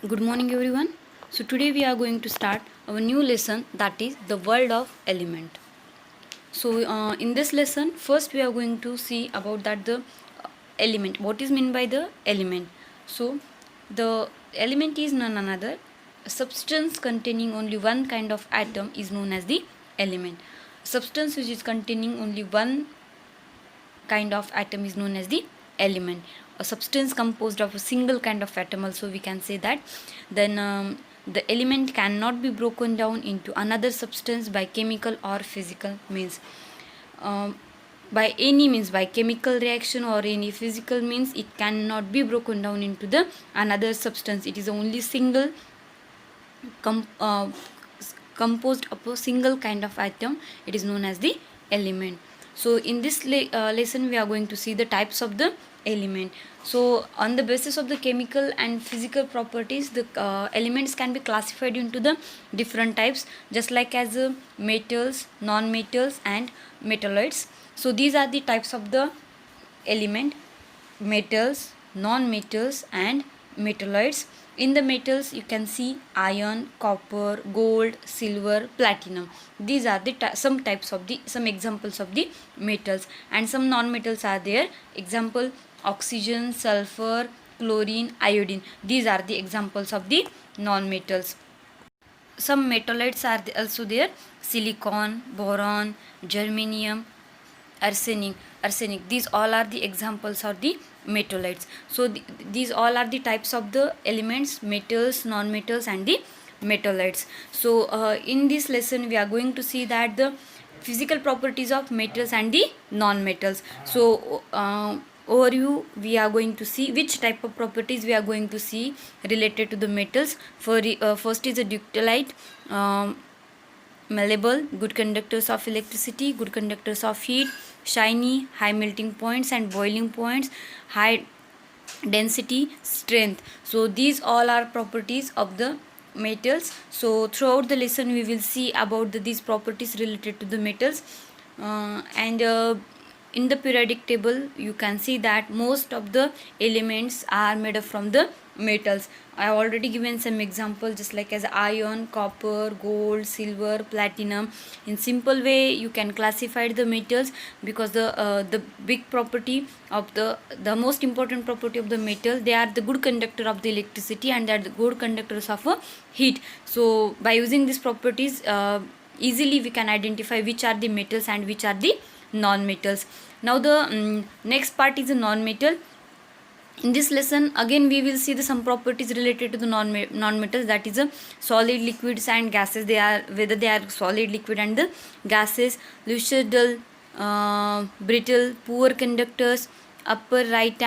Good morning everyone. So today we are going to start our new lesson, that is the world of element. So in this lesson first we are going to see about that the element. What is meant by the element? So the element is none another. A substance containing only one kind of atom is known as the element. Substance which is containing only one kind of atom is known as the element. A substance composed of a single kind of atom also we can say that. Then the element cannot be broken down into another substance by chemical or physical means. By any means, by chemical reaction or any physical means, it cannot be broken down into the another substance. It is only single composed of a single kind of atom. It is known as the element. So in this lesson we are going to see the types of the element. So on the basis of the chemical and physical properties, the elements can be classified into the different types, just like as metals, non-metals and metalloids. So these are the types of the element: metals, non-metals and metalloids. In the metals you can see iron, copper, gold, silver, platinum. These are the some examples of the metals, and some non-metals are there. Example: oxygen, sulfur, chlorine, iodine. These are the examples of the non-metals. Some metalloids are also there: silicon, boron, germanium, arsenic. These all are the examples of the metalloids. So these all are the types of the elements: metals, non-metals and the metalloids. So in this lesson we are going to see that the physical properties of metals and the non-metals. So overview, we are going to see which type of properties we are going to see related to the metals. First is a ductilite, malleable, good conductors of electricity, good conductors of heat, shiny, high melting points and boiling points, high density, strength. So these all are properties of the metals. So throughout the lesson we will see about these properties related to the metals. In the periodic table you can see that most of the elements are made up from the metals. I have already given some examples, just like as iron, copper, gold, silver, platinum. In simple way you can classify the metals, because the big property of the most important property of the metal, they are the good conductor of the electricity and they are the good conductors of heat. So by using these properties easily we can identify which are the metals and which are the non-metals. Now the next part is a non-metal. In this lesson again we will see some properties related to the non-metals, that is solid, liquids and gases. They are whether they are solid, liquid and the gases, luster, dull, brittle, poor conductors, upper right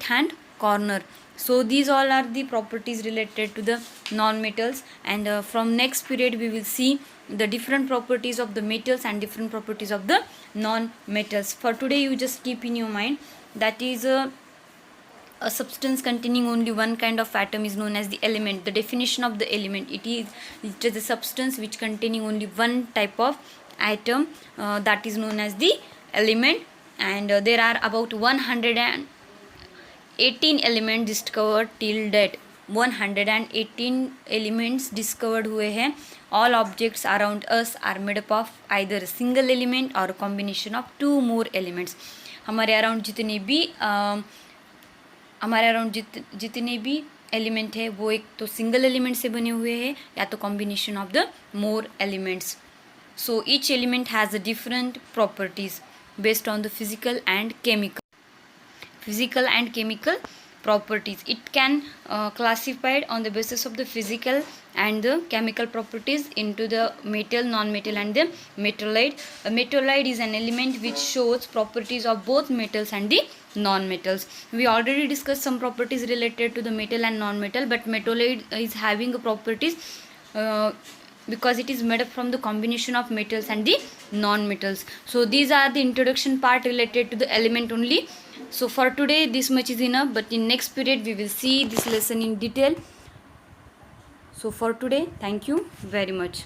hand corner. So these all are the properties related to the non-metals, and from next period we will see the different properties of the metals and different properties of the non-metals. For today you just keep in your mind that is a substance containing only one kind of atom is known as the element. The definition of the element: it is a substance which containing only one type of atom, that is known as the element. And there are about 118 elements discovered till date. 118 elements discovered हुए हैं. All objects around us are made up of either a single element or a combination of two more elements. हमारे around जितने भी element है वो एक तो single element से बने हुए हैं या तो combination of the more elements. So each element has a different properties based on the physical and chemical properties. It can classified on the basis of the physical and the chemical properties into the metal, non-metal and the metalloid. A metalloid is an element which shows properties of both metals and the non-metals. We already discussed some properties related to the metal and non-metal, but metalloid is having a properties because it is made up from the combination of metals and the non-metals. So these are the introduction part related to the element only. So for today this much is enough, but in next period we will see this lesson in detail. So for today, thank you very much.